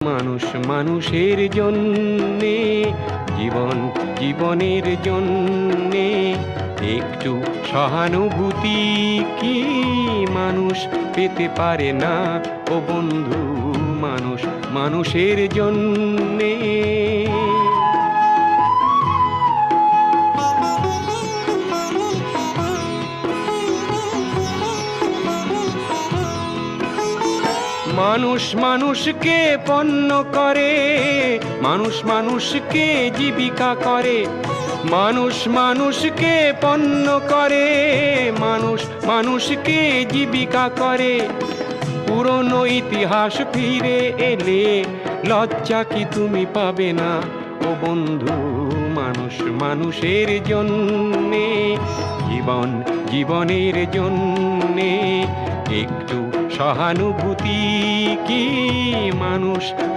মানুষ মানুষের জন্যে, জীবন জীবনের জন্যে একটু সহানুভূতি কি মানুষ পেতে পারে না? ও বন্ধু, মানুষ মানুষের জন্যে। মানুষ মানুষকে পণ্য করে, মানুষ মানুষকে জীবিকা করে, মানুষ মানুষকে পণ্য করে, মানুষ মানুষকে জীবিকা করে। পুরনো ইতিহাস ফিরে এলে লজ্জা কি তুমি পাবে না? ও বন্ধু, মানুষ মানুষের জন্যে, জীবন জীবনের জন্যে একটু সহানুভূতি কি মানুষ